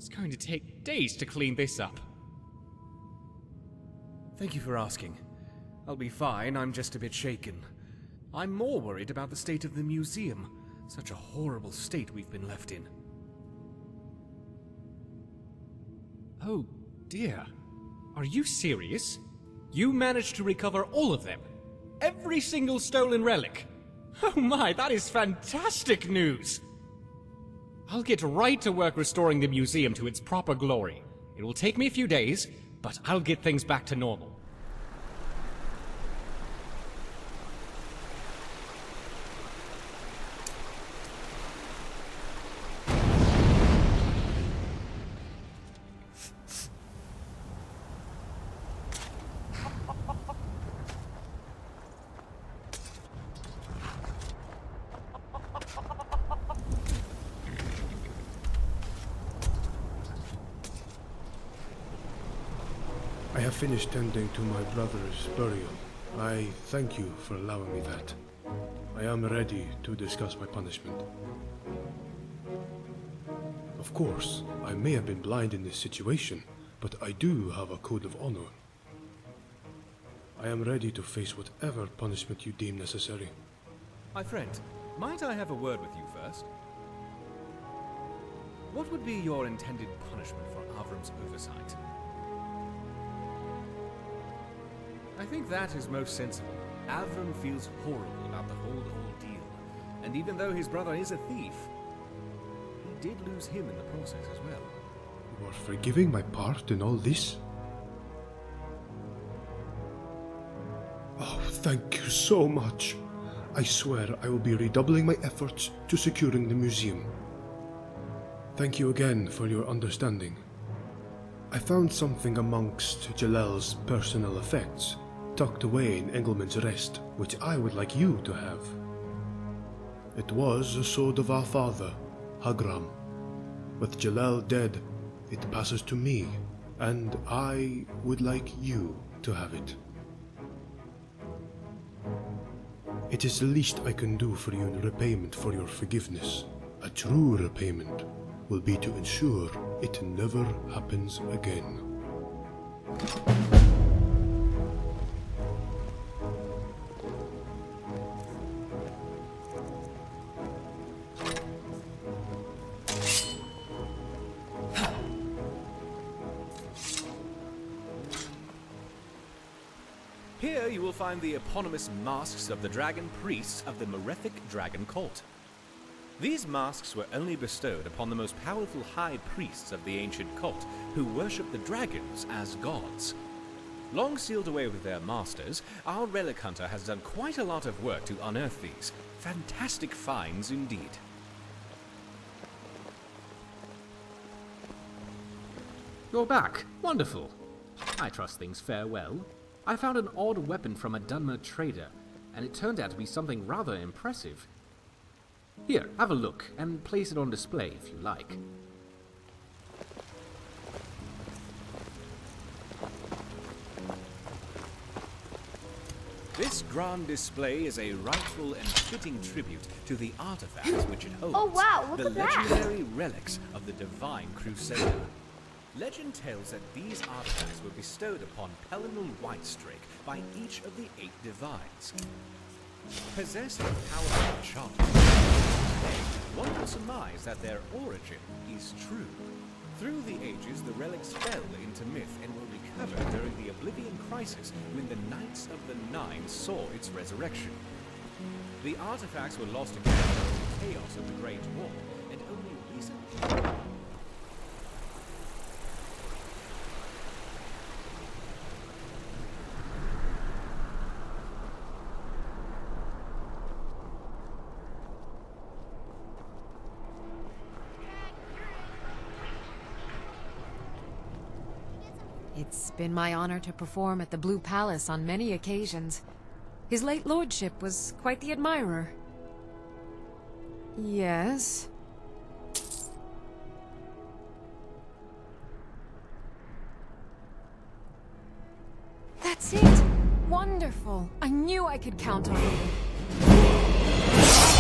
It's going to take days to clean this up. Thank you for asking. I'll be fine, I'm just a bit shaken. I'm more worried about the state of the museum. Such a horrible state we've been left in. Oh, dear. Are you serious? You managed to recover all of them? Every single stolen relic? Oh my, that is fantastic news! I'll get right to work restoring the museum to its proper glory. It will take me a few days, but I'll get things back to normal. I have finished tending to my brother's burial. I thank you for allowing me that. I am ready to discuss my punishment. Of course, I may have been blind in this situation, but I do have a code of honor. I am ready to face whatever punishment you deem necessary. My friend, might I have a word with you first? What would be your intended punishment for Avram's oversight? I think that is most sensible. Avram feels horrible about the whole ordeal, and even though his brother is a thief, he did lose him in the process as well. You are forgiving my part in all this? Oh, thank you so much. I swear I will be redoubling my efforts to securing the museum. Thank you again for your understanding. I found something amongst Jalal's personal effects, tucked away in Engelmann's Rest, which I would like you to have. It was a sword of our father, Hagram. With Jalal dead, it passes to me, and I would like you to have it. It is the least I can do for you in repayment for your forgiveness. A true repayment will be to ensure it never happens again. Here you will find the eponymous masks of the dragon priests of the Merethic dragon cult. These masks were only bestowed upon the most powerful high priests of the ancient cult, who worship the dragons as gods. Long sealed away with their masters, our relic hunter has done quite a lot of work to unearth these. Fantastic finds indeed. You're back. Wonderful. I trust things fare well. I found an odd weapon from a Dunmer trader, and it turned out to be something rather impressive. Here, have a look, and place it on display if you like. This grand display is a rightful and fitting tribute to the artifacts which it holds. Oh wow, look the at that! legendary relics of the Divine Crusader. Legend tells that these artifacts were bestowed upon Pelinal Whitestrake by each of the 8 divines. Possessed of powerful enchantments, one would surmise that their origin is true. Through the ages, the relics fell into myth and were recovered during the Oblivion Crisis when the Knights of the Nine saw its resurrection. The artifacts were lost again during the chaos of the Great War, and only recently... It's been my honor to perform at the Blue Palace on many occasions. His late lordship was quite the admirer. Yes? That's it! Wonderful! I knew I could count on you. I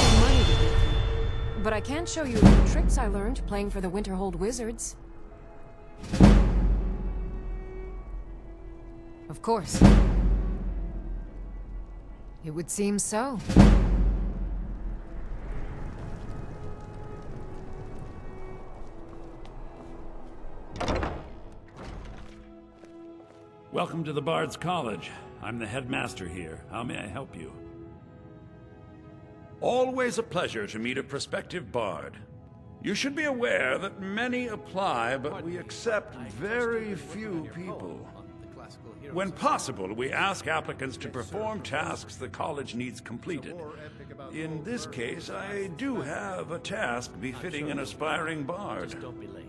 have money to give you, but I can't show you the tricks I learned playing for the Winterhold Wizards. Of course. It would seem so. Welcome to the Bards College. I'm the headmaster here. How may I help you? Always a pleasure to meet a prospective bard. You should be aware that many apply, but we accept very few people. When possible, we ask applicants to perform tasks the college needs completed. In this case, I do have a task befitting an aspiring bard. Don't be late.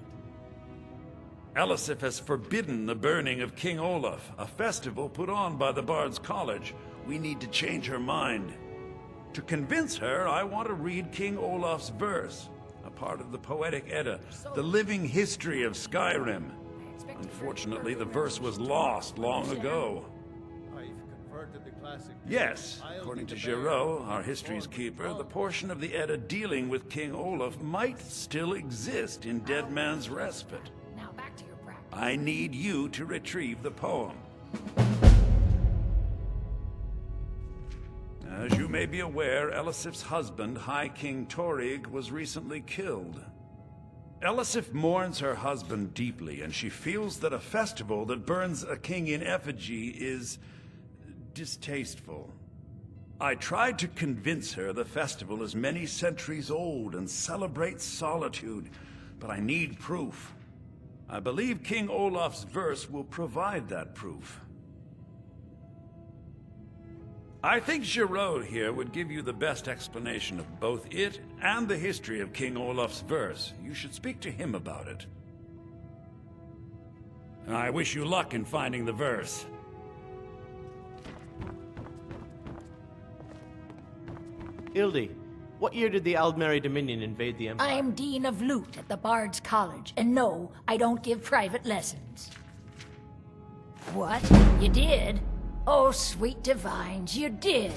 Elisif has forbidden the burning of King Olaf, a festival put on by the Bards College. We need to change her mind. To convince her, I want to read King Olaf's verse, a part of the Poetic Edda, the living history of Skyrim. Unfortunately, the verse was lost long ago. Yes, according to Giraud, our history's keeper, the portion of the Edda dealing with King Olaf might still exist in Dead Man's Respite. Now back to your practice. I need you to retrieve the poem. As you may be aware, Elisif's husband, High King Torrig, was recently killed. Elisif mourns her husband deeply, and she feels that a festival that burns a king in effigy is distasteful. I tried to convince her the festival is many centuries old and celebrates solitude, but I need proof. I believe King Olaf's verse will provide that proof. I think Giraud here would give you the best explanation of both it and the history of King Olaf's verse. You should speak to him about it. I wish you luck in finding the verse. Ildi, what year did the Aldmeri Dominion invade the Empire? I'm Dean of Lute at the Bards College, and no, I don't give private lessons. What? You did? Oh, sweet divines, you did.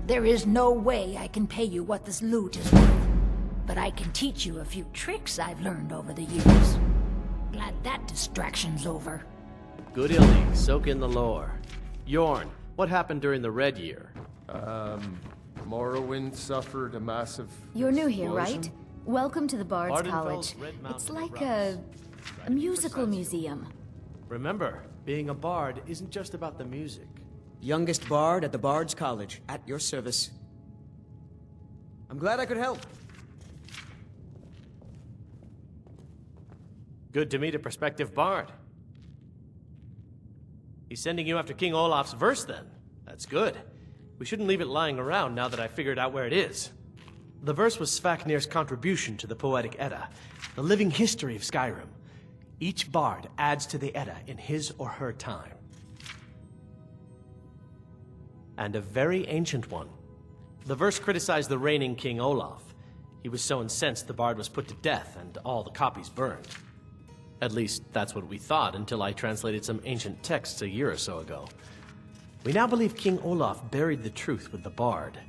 There is no way I can pay you what this loot is worth, but I can teach you a few tricks I've learned over the years. Glad that distraction's over. Good Ildi, soak in the lore. Yorn, what happened during the Red Year? Morrowind suffered a massive You're new here, explosion. right? Welcome to the Bards Ardenfeld's College. Red Mountain It's like erupts. a musical museum. Remember, being a bard isn't just about the music. Youngest bard at the Bards College, at your service. I'm glad I could help. Good to meet a prospective bard. He's sending you after King Olaf's verse, then. That's good. We shouldn't leave it lying around now that I figured out where it is. The verse was Svafnir's contribution to the Poetic Edda, the living history of Skyrim. Each bard adds to the Edda in his or her time. And a very ancient one. The verse criticized the reigning King Olaf. He was so incensed the bard was put to death and all the copies burned. At least, that's what we thought until I translated some ancient texts a year or so ago. We now believe King Olaf buried the truth with the bard.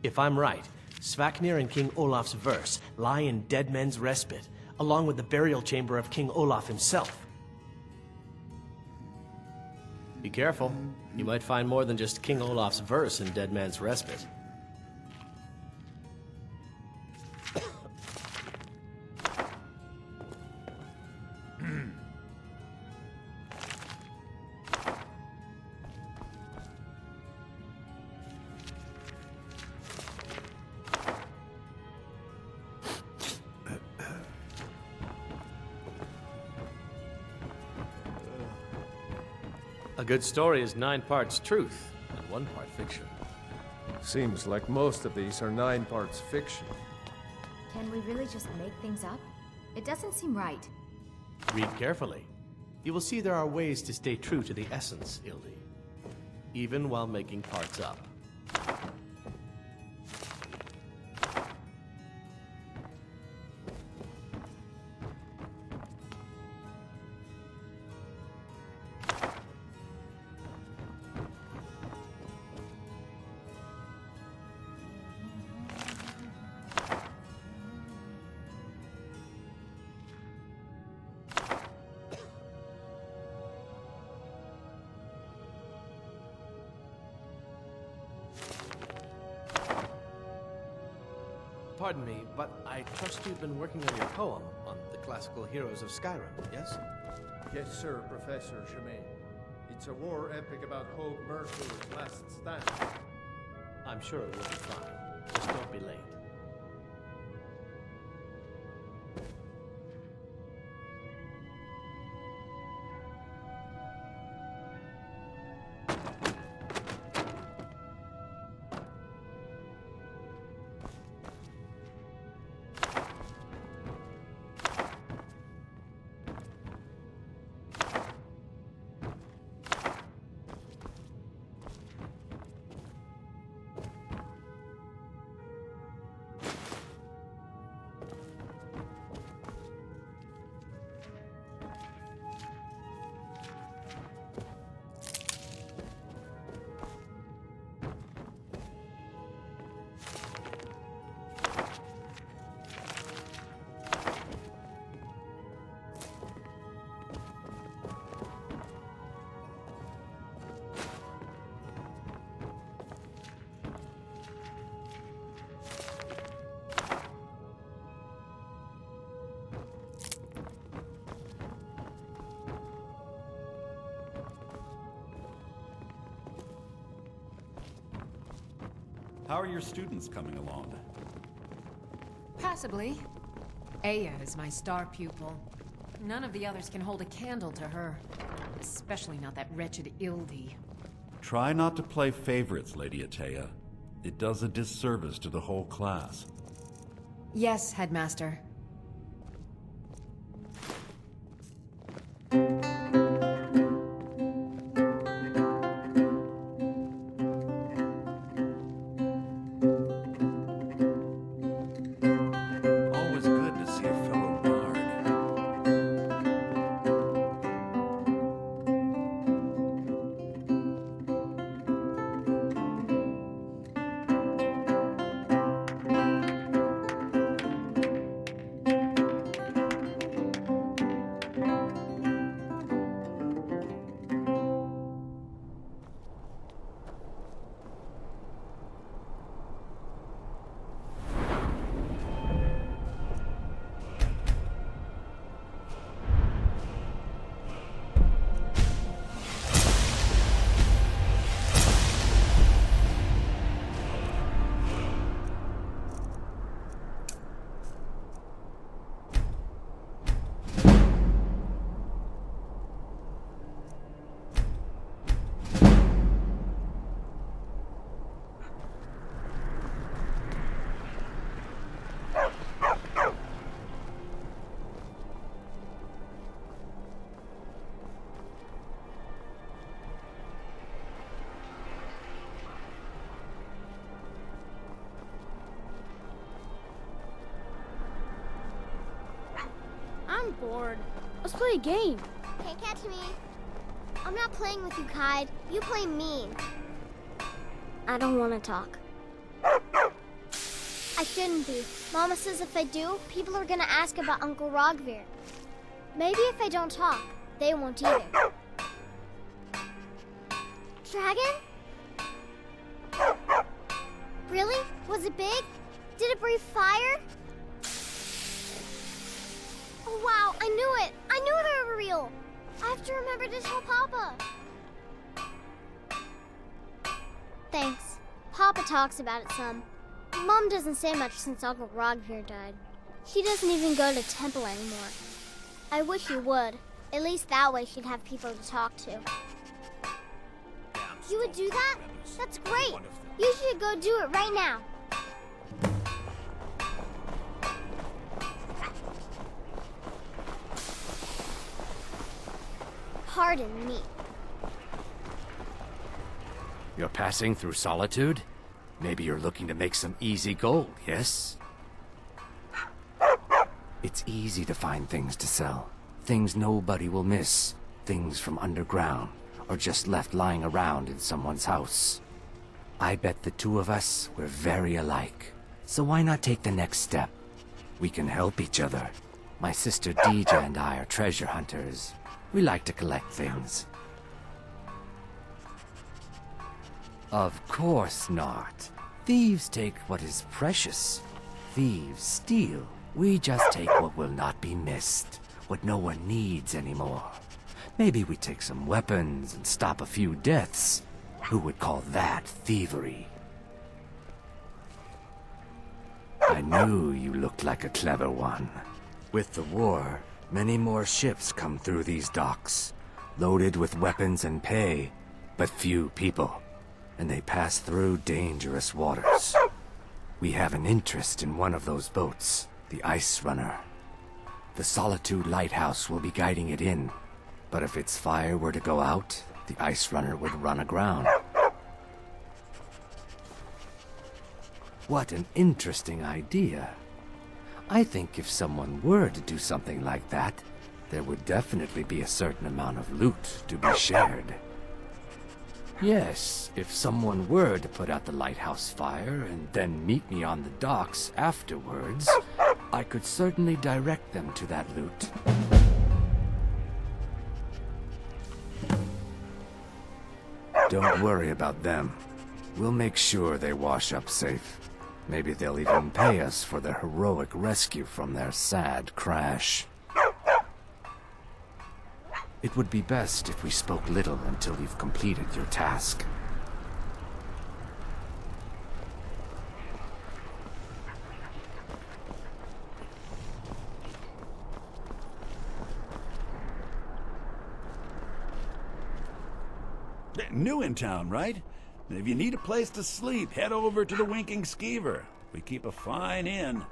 If I'm right, Svafnir and King Olaf's verse lie in Dead Men's Respite, along with the burial chamber of King Olaf himself. Be careful. You might find more than just King Olaf's verse in Dead Man's Respite. A good story is 9 parts truth and 1 part fiction. Seems like most of these are 9 parts fiction. Can we really just make things up? It doesn't seem right. Read carefully. You will see there are ways to stay true to the essence, Ildi, even while making parts up. pardon me, but I trust you've been working on your poem on the classical heroes of Skyrim, yes? Yes, sir, Professor Germain. It's a war epic about Hogue Mercer's last stand. I'm sure it will be fine. Just don't be late. How are your students coming along? Passably. Aya is my star pupil. None of the others can hold a candle to her. Especially not that wretched Ildi. Try not to play favorites, Lady Chaia. It does a disservice to the whole class. Yes, Headmaster. Always good to see a fellow bard. I'm bored. Let's play a game. Can't catch me. I'm not playing with you, Kaid. You play mean. I don't want to talk. I shouldn't be. Mama says if I do, people are gonna ask about Uncle Rogvir. Maybe if I don't talk, they won't either. Dragon? Really? Was it big? Did it breathe fire? Oh wow, I knew it! I knew they were real! I have to remember to tell Papa. Thanks. Papa talks about it some. Mom doesn't say much since Uncle Rogvir died. She doesn't even go to temple anymore. I wish she would. At least that way she'd have people to talk to. You would do that? That's great! You should go do it right now. Pardon me. You're passing through Solitude? Maybe you're looking to make some easy gold, yes? It's easy to find things to sell. Things nobody will miss. Things from underground, or just left lying around in someone's house. I bet the two of us, we're very alike. So why not take the next step? We can help each other. My sister Dija and I are treasure hunters. We like to collect things. Of course not. Thieves take what is precious. thieves steal. We just take what will not be missed, what no one needs anymore. Maybe we take some weapons and stop a few deaths. Who would call that thievery? I knew you looked like a clever one. With the war, many more ships come through these docks, loaded with weapons and pay, but few people, and they pass through dangerous waters. We have an interest in one of those boats, the Icerunner. The Solitude Lighthouse will be guiding it in, but if its fire were to go out, the Icerunner would run aground. What an interesting idea. I think if someone were to do something like that, there would definitely be a certain amount of loot to be shared. Yes, if someone were to put out the lighthouse fire and then meet me on the docks afterwards, I could certainly direct them to that loot. Don't worry about them. We'll make sure they wash up safe. Maybe they'll even pay us for their heroic rescue from their sad crash. It would be best if we spoke little until you've completed your task. New in town, right? If you need a place to sleep, head over to the Winking Skeever. We keep a fine inn.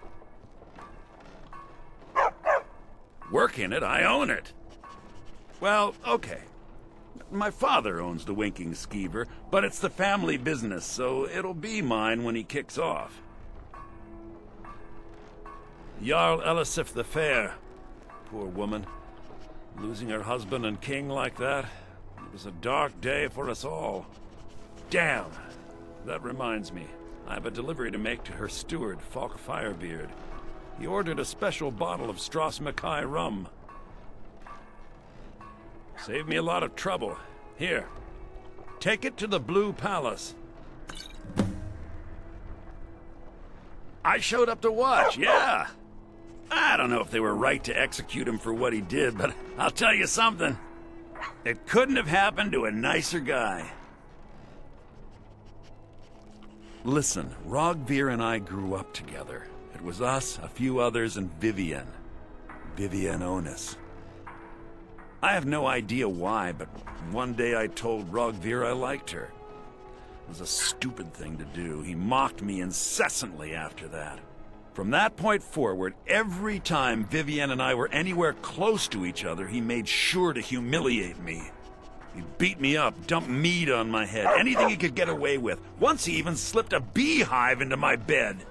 Work in it, I own it. Well, okay. My father owns the Winking Skeever, but it's the family business, so it'll be mine when he kicks off. Jarl Elisif the Fair. Poor woman. Losing her husband and king like that. It was a dark day for us all. Damn! That reminds me. I have a delivery to make to her steward, Falk Firebeard. He ordered a special bottle of Strass Mackay rum. Saved me a lot of trouble. Here. Take it to the Blue Palace. I showed up to watch, yeah. I don't know if they were right to execute him for what he did, but I'll tell you something. It couldn't have happened to a nicer guy. Listen, Rogvir and I grew up together. It was us, a few others, and Vivienne. Vivienne Onus. I have no idea why, but one day I told Rogvir I liked her. It was a stupid thing to do. He mocked me incessantly after that. From that point forward, every time Vivienne and I were anywhere close to each other, he made sure to humiliate me. He beat me up, dumped meat on my head, anything he could get away with. Once he even slipped a beehive into my bed.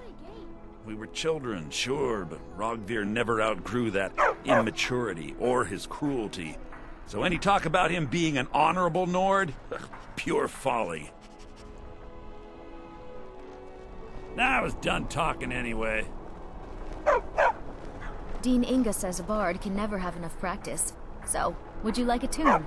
We were children, sure, but Rogvir never outgrew that immaturity or his cruelty. So any talk about him being an honorable Nord? Pure folly. I was done talking anyway. Dean Inga says a bard can never have enough practice. So, would you like a tune?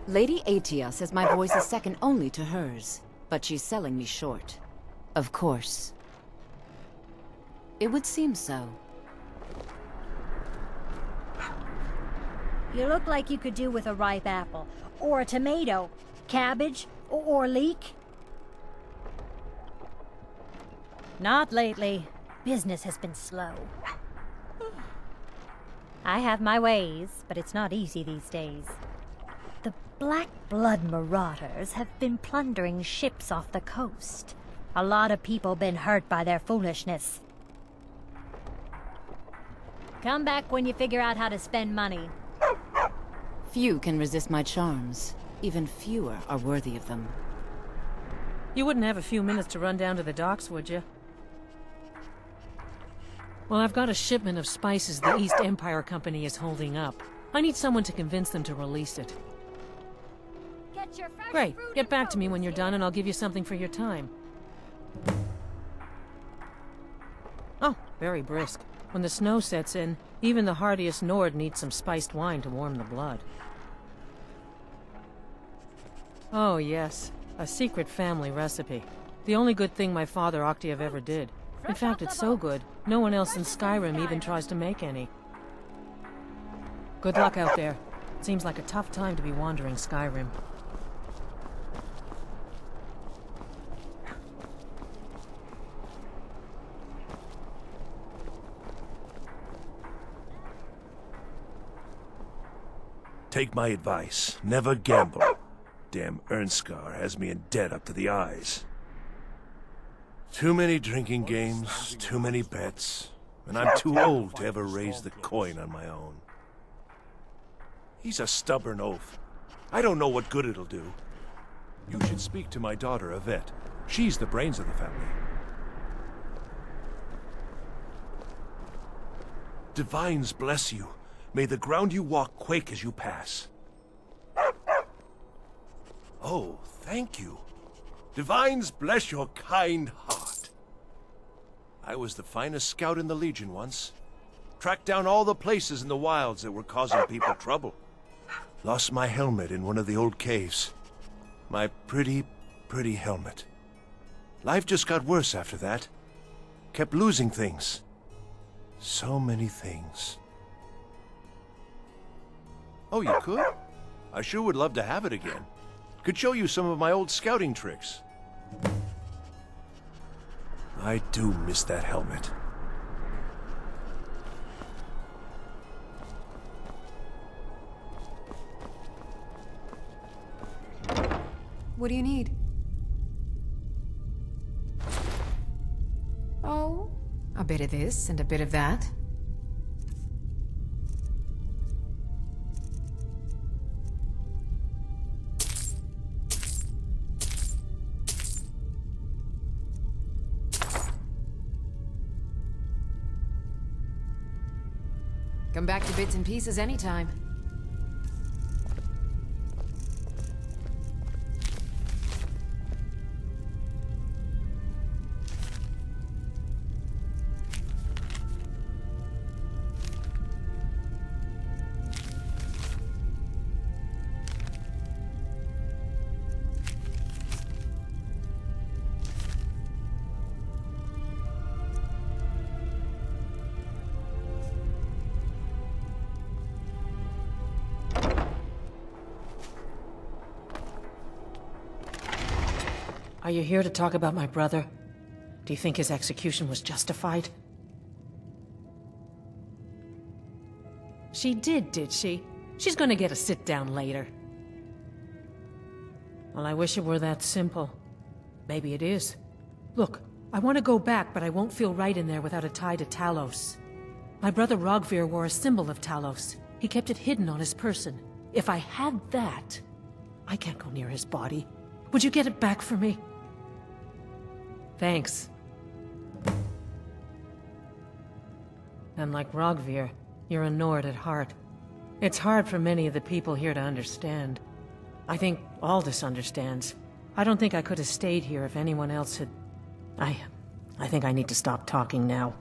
Lady Atia says my voice is second only to hers, but she's selling me short. Of course. It would seem so. You look like you could do with a ripe apple, or a tomato, cabbage, or leek. Not lately. Business has been slow. I have my ways, but it's not easy these days. The Black Blood marauders have been plundering ships off the coast. A lot of people been hurt by their foolishness. Come back when you figure out how to spend money. Few can resist my charms. Even fewer are worthy of them. You wouldn't have a few minutes to run down to the docks, would you? Well, I've got a shipment of spices the East Empire Company is holding up. I need someone to convince them to release it. Great. Get back to me when you're done and I'll give you something for your time. Oh, very brisk. When the snow sets in, even the hardiest Nord needs some spiced wine to warm the blood. Oh yes, a secret family recipe. The only good thing my father Octave ever did. In fact, it's so good, no one else in Skyrim even tries to make any. Good luck out there. Seems like a tough time to be wandering Skyrim. Take my advice. Never gamble. Damn Ernskar has me in debt up to the eyes. Too many drinking games, too many bets, and I'm too old to ever raise the coin on my own. He's a stubborn oaf. I don't know what good it'll do. You should speak to my daughter, Yvette. She's the brains of the family. Divines bless you. May the ground you walk quake as you pass. Oh, thank you. Divines bless your kind heart. I was the finest scout in the Legion once. Tracked down all the places in the wilds that were causing people trouble. Lost my helmet in one of the old caves. My pretty, pretty helmet. Life just got worse after that. Kept losing things. So many things. Oh, you could? I sure would love to have it again. Could show you some of my old scouting tricks. I do miss that helmet. What do you need? Oh, a bit of this and a bit of that. Come back to bits and pieces anytime. Are you here to talk about my brother? Do you think his execution was justified? She did she? She's gonna get a sit-down later. Well, I wish it were that simple. Maybe it is. Look, I want to go back, but I won't feel right in there without a tie to Talos. My brother Rogvir wore a symbol of Talos. He kept it hidden on his person. If I had that, I can't go near his body. Would you get it back for me? Thanks. And like Rogvir, you're a Nord at heart. It's hard for many of the people here to understand. I think Aldous understands. I don't think I could have stayed here if anyone else had... I think I need to stop talking now.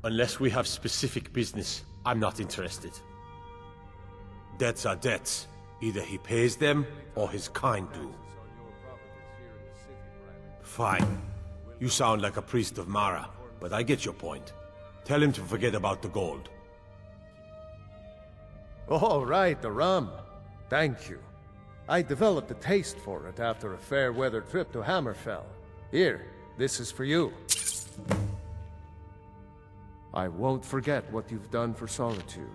Unless we have specific business, I'm not interested. Debts are debts. Either he pays them, or his kind do. Fine. You sound like a priest of Mara, but I get your point. Tell him to forget about the gold. Oh, right, the rum. Thank you. I developed a taste for it after a fair-weather trip to Hammerfell. Here, this is for you. I won't forget what you've done for Solitude.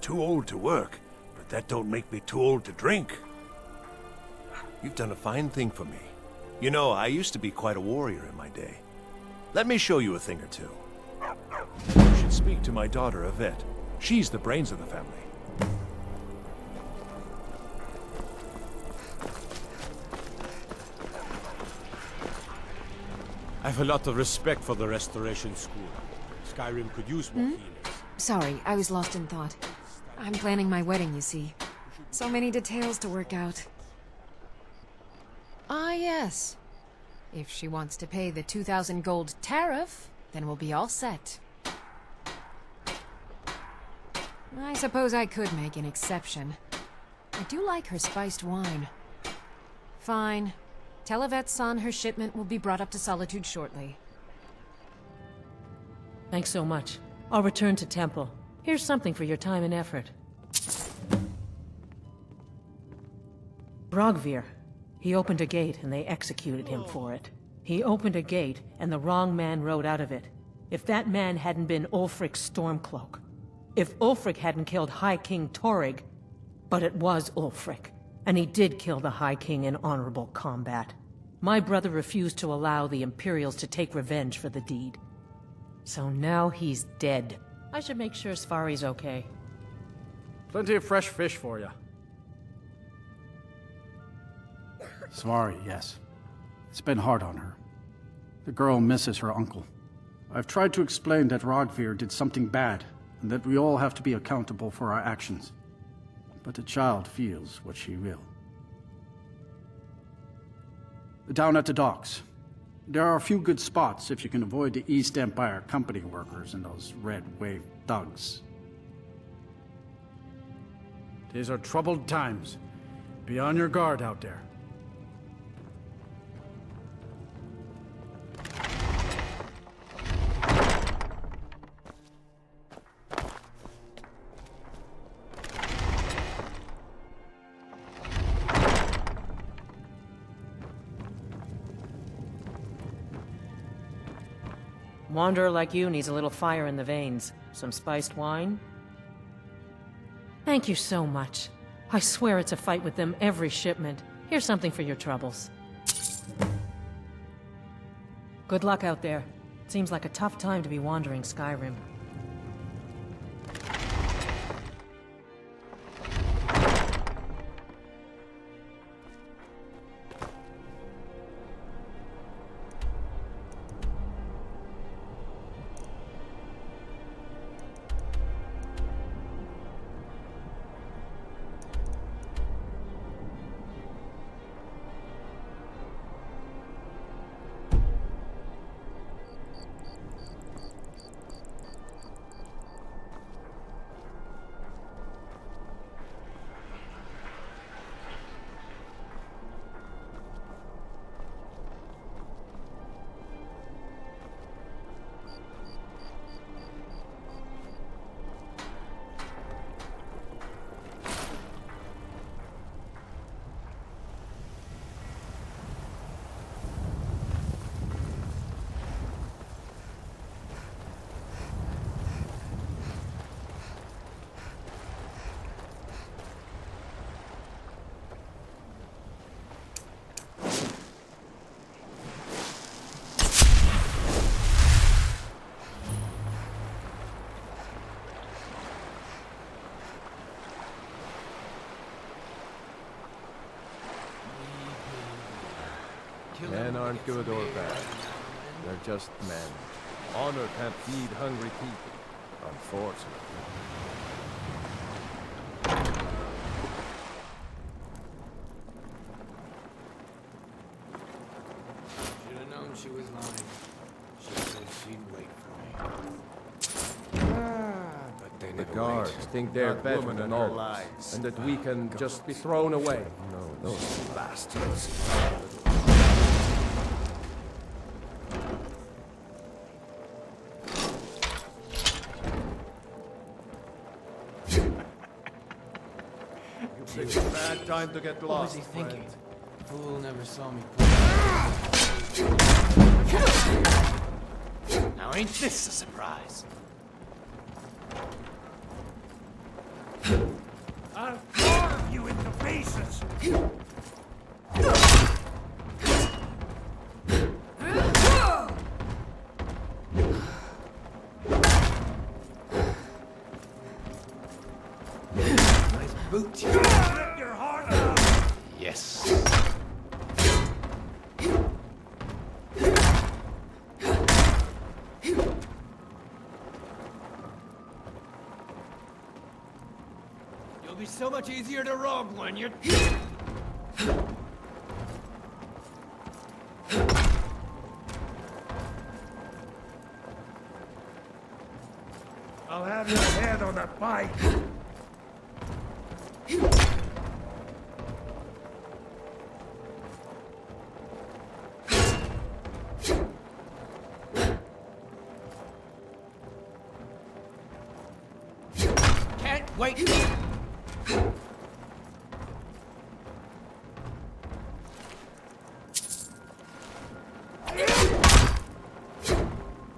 too old to work, but that don't make me too old to drink. You've done a fine thing for me. You know, I used to be quite a warrior in my day. Let me show you a thing or two. You should speak to my daughter, Yvette. She's the brains of the family. I have a lot of respect for the Restoration School. Skyrim could use more healers. Sorry, I was lost in thought. I'm planning my wedding, you see. So many details to work out. Ah, yes. If she wants to pay the 2,000 gold tariff, then we'll be all set. I suppose I could make an exception. I do like her spiced wine. Fine. Tell Yvette's son her shipment will be brought up to Solitude shortly. Thanks so much. I'll return to Temple. Here's something for your time and effort. Rogvir. He opened a gate and they executed him for it. He opened a gate and the wrong man rode out of it. If that man hadn't been Ulfric's Stormcloak. If Ulfric hadn't killed High King Torrig. But it was Ulfric. And he did kill the High King in honorable combat. My brother refused to allow the Imperials to take revenge for the deed. So now he's dead. I should make sure Sfari's okay. Plenty of fresh fish for you. Svari, yes. It's been hard on her. The girl misses her uncle. I've tried to explain that Rogvir did something bad, and that we all have to be accountable for our actions. But the child feels what she will. Down at the docks. There are a few good spots if you can avoid the East Empire company workers and those red wave thugs. These are troubled times. Be on your guard out there. Wanderer like you needs a little fire in the veins. Some spiced wine? Thank you so much. I swear it's a fight with them every shipment. Here's something for your troubles. Good luck out there. Seems like a tough time to be wandering Skyrim. Men aren't good or bad. They're just men. Honor can't feed hungry people, unfortunately. Should have known she was lying. She said she'd wait for me. But they The never guards wait. think they're That better woman than and her all of lies. us, and that we can just be thrown away. No, those bastards. You picked a bad time to get What lost. was he thinking? Fool never saw me. Now ain't this a surprise? I'll carve you into pieces! Nice boot. Rip your heart out! Yes. You'll be so much easier to rob when you're... I'll have your head on a pike! Can't wait!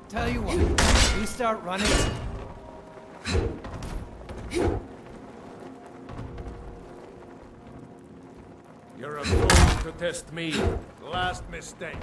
Tell you what, you start running. You're a fool to test me. Last mistake.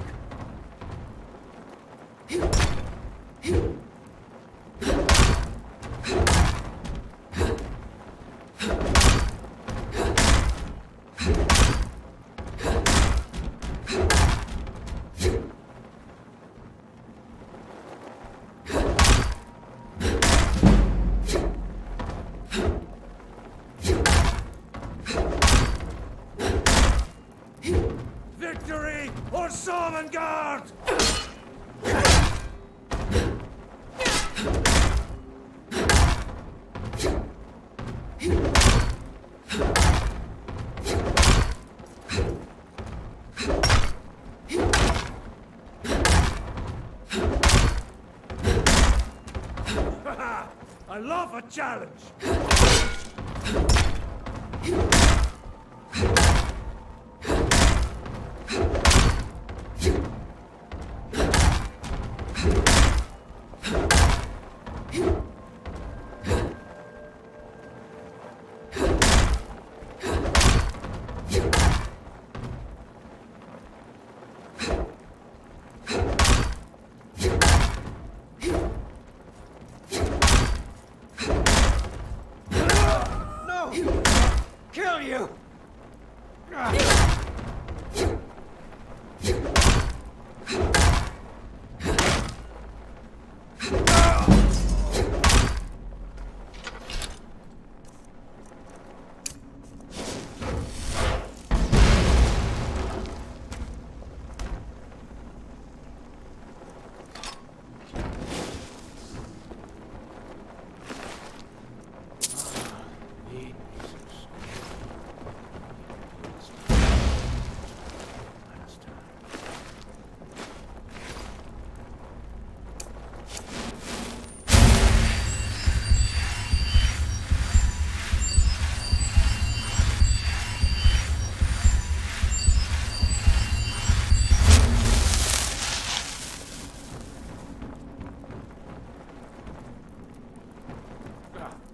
Victory or Sovngarde! I love a challenge! Kill you!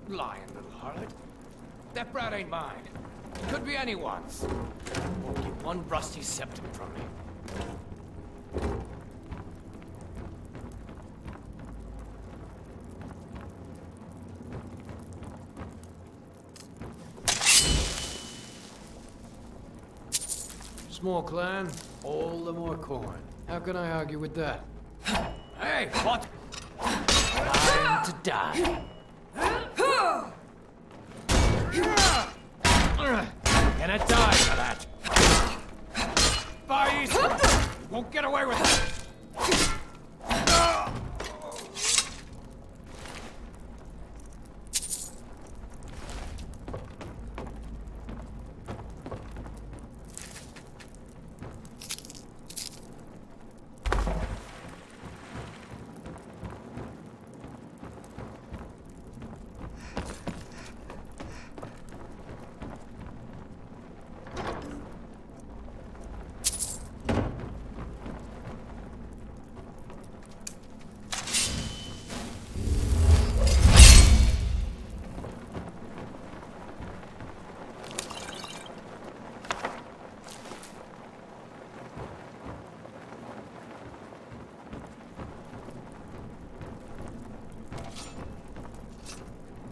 Lying little harlot. That brat ain't mine. It could be anyone's. Won't get one rusty septum from me. Small clan, all the more corn. How can I argue with that? Hey, what? Time to die. Gonna die for that. By easy. You won't get away with it.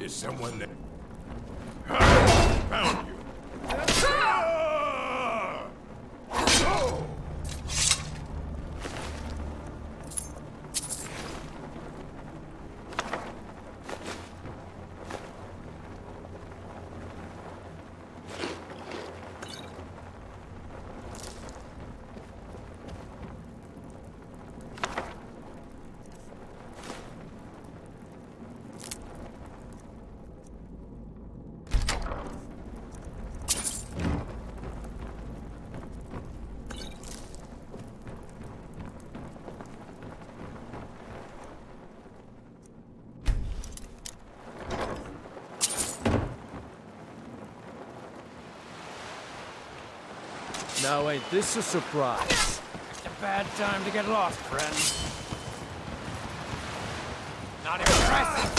Is someone there? Found you. Now ain't this a surprise? It's a bad time to get lost, friend. Not impressive.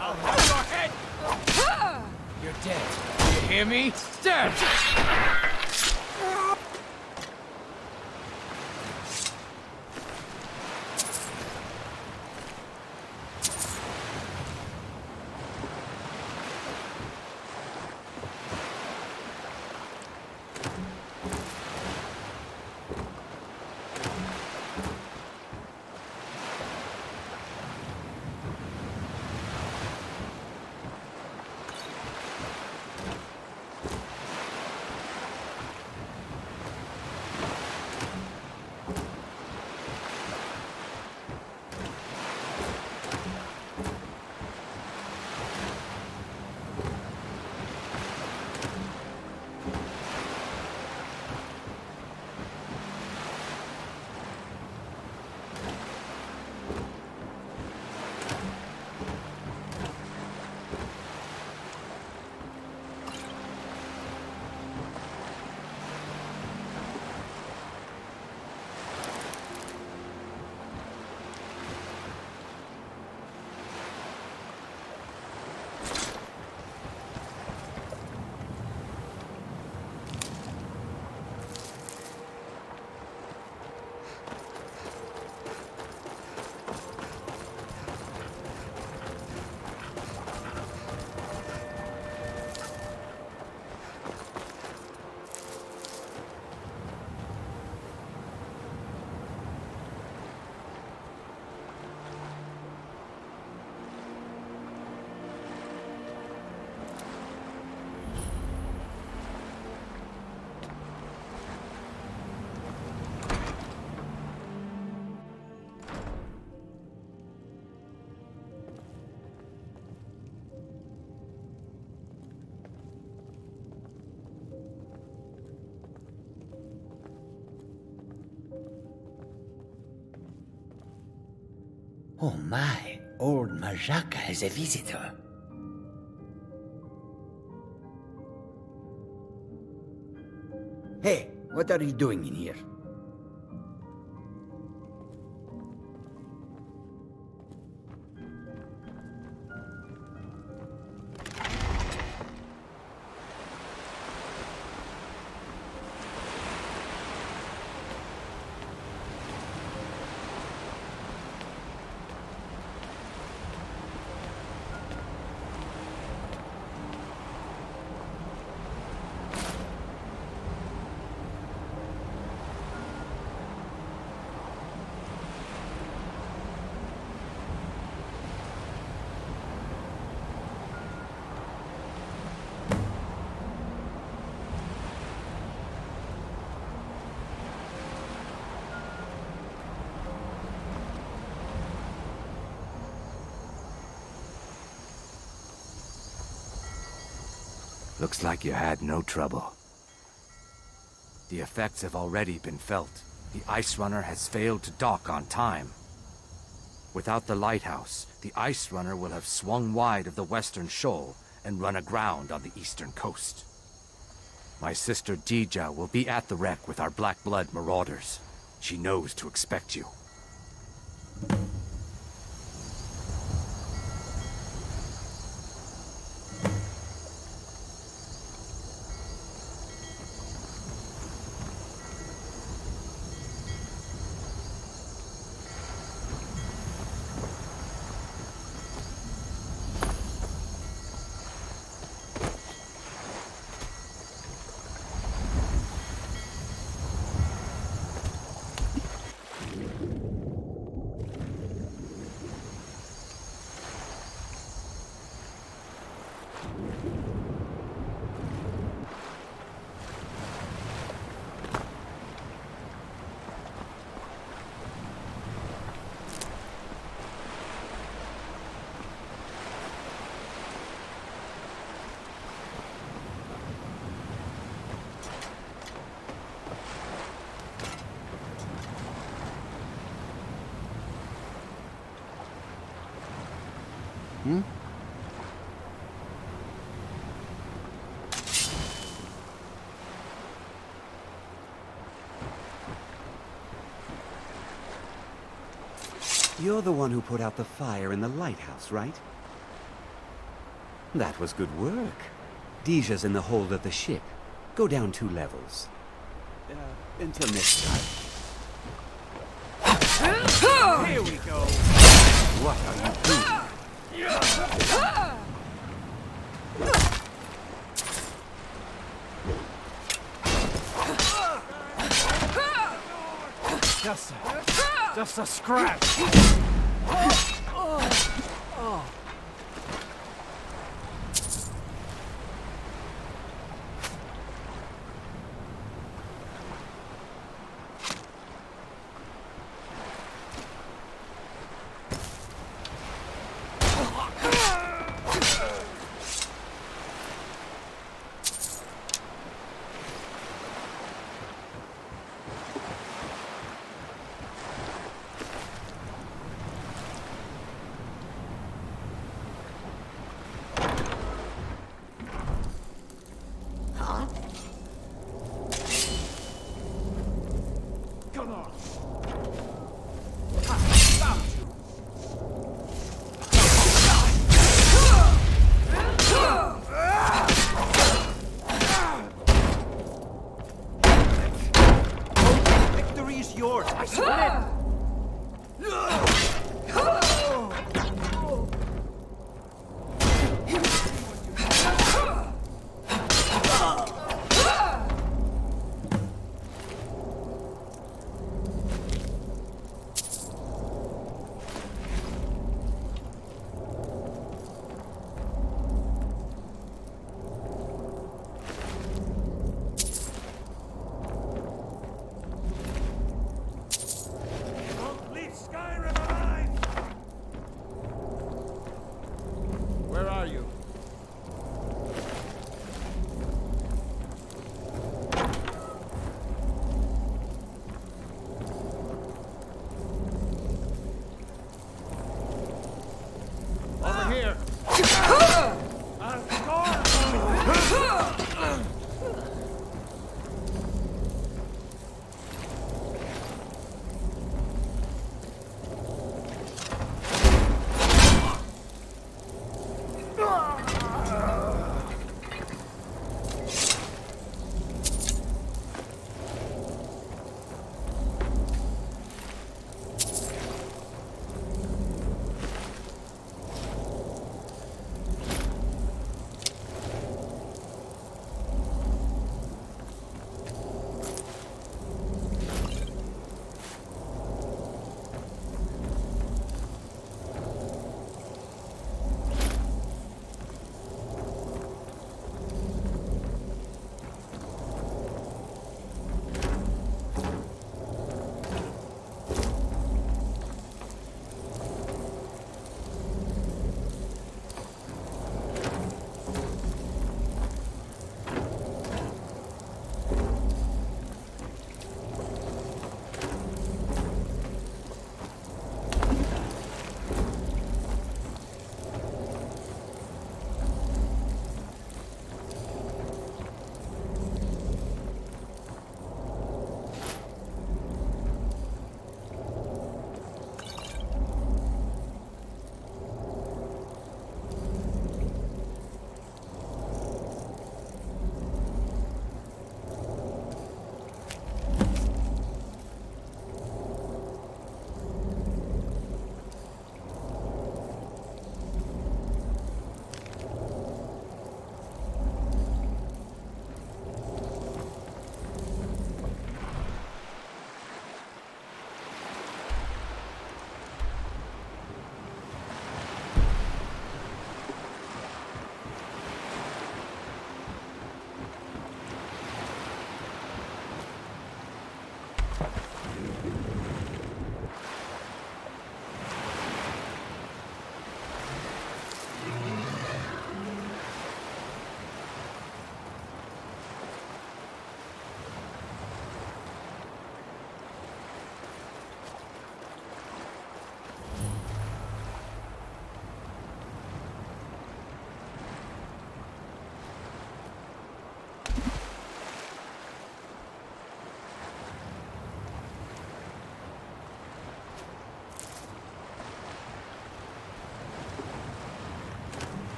I'll have your head. You're dead. You hear me? Dead. Oh my, old Majaka has a visitor. Hey, what are you doing in here? Looks like you had no trouble. The effects have already been felt. The Icerunner has failed to dock on time. Without the lighthouse, the Icerunner will have swung wide of the western shoal and run aground on the eastern coast. My sister Dija will be at the wreck with our Black Blood marauders. She knows to expect you. Hmm? You're the one who put out the fire in the lighthouse, right? That was good work. Dija's in the hold of the ship. Go down 2 levels. Until next time. Here we go. What are you doing? Just a scratch.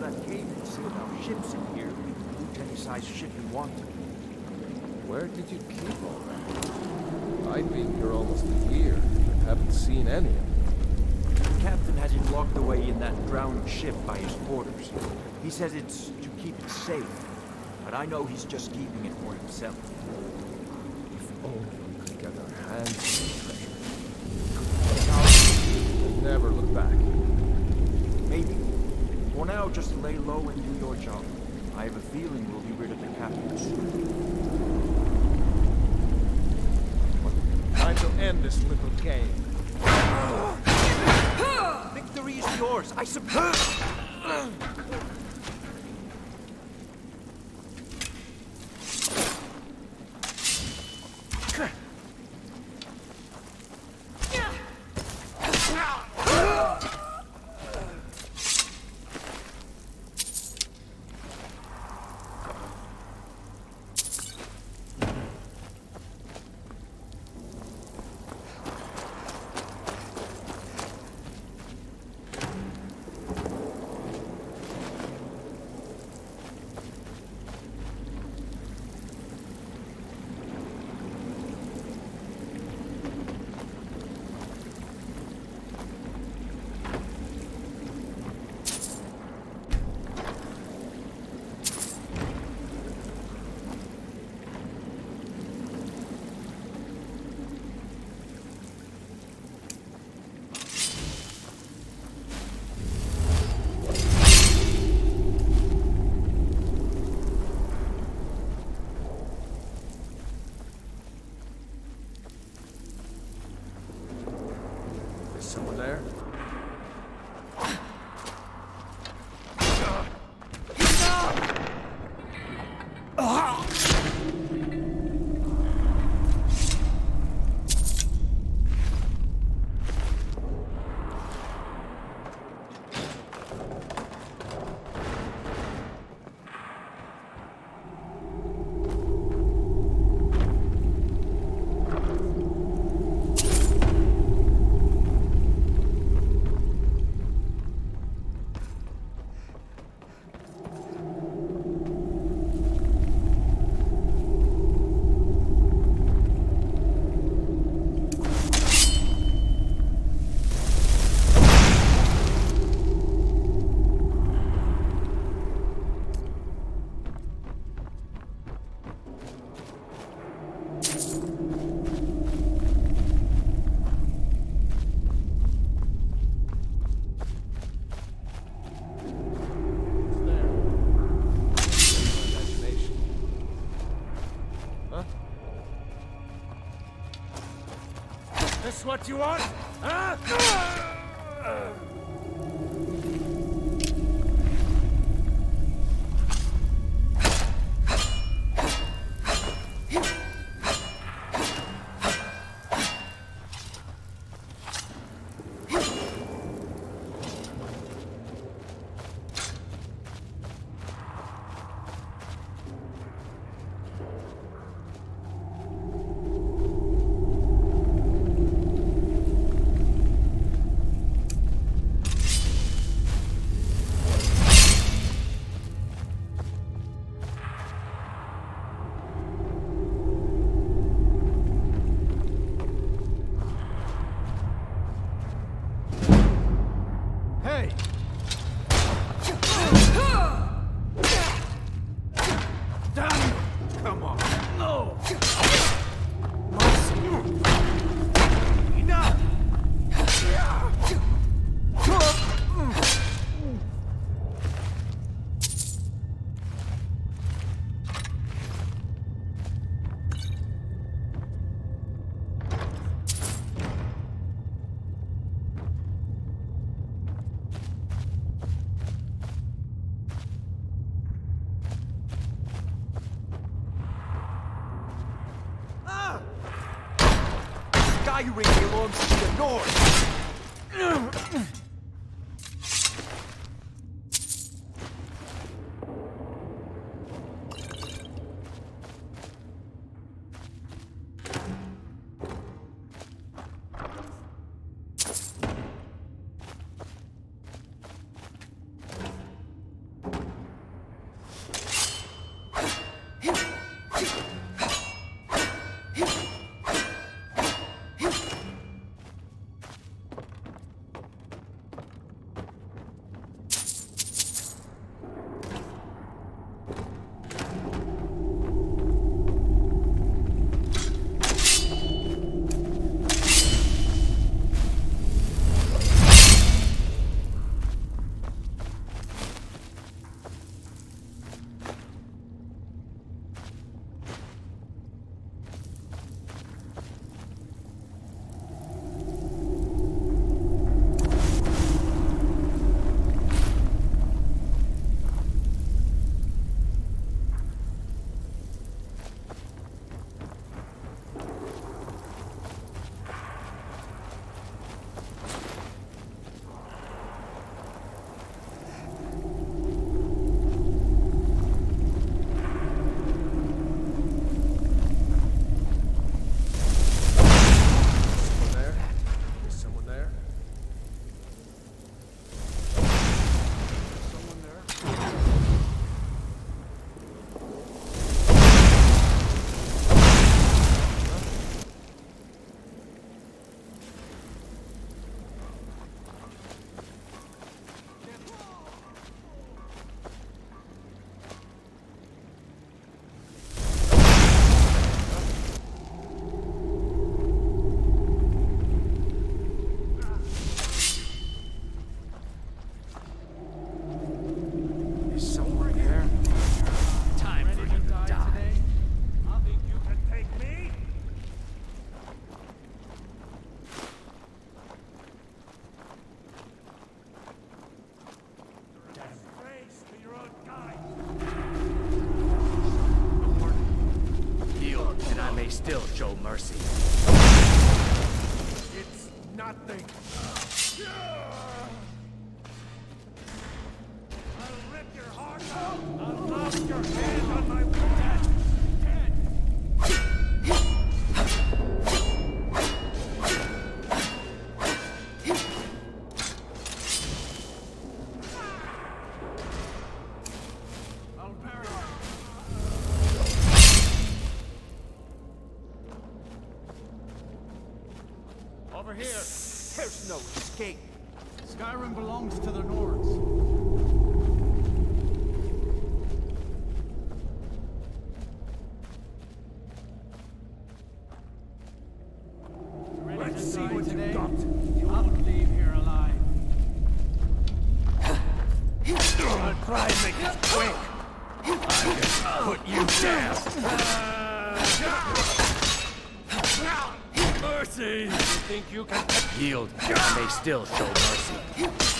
that cave and sealed our ships in here. Loot any size ship you want. Where did you keep all that? I've been here almost a year and haven't seen any of it. The captain has it locked away in that drowned ship by his quarters. He says it's to keep it safe, but I know he's just keeping it for himself. If only we could get our hands on the treasure. And never look back. Maybe. For now, just lay low and do your job. I have a feeling we'll be rid of the captain soon. Time to end this little game. Victory is yours, I suppose. Someone there? This what you want? Huh? Skyrim belongs to the north. mercy. It's nothing. I'll rip your heart out. I'll knock your head on my dead. Over here. There's no escape. Skyrim belongs to the Nords. Let's see what you got. You won't leave here alive. I'll try and make this quick. I'll just put you down. Mercy! You think you can Yield, and they still show mercy.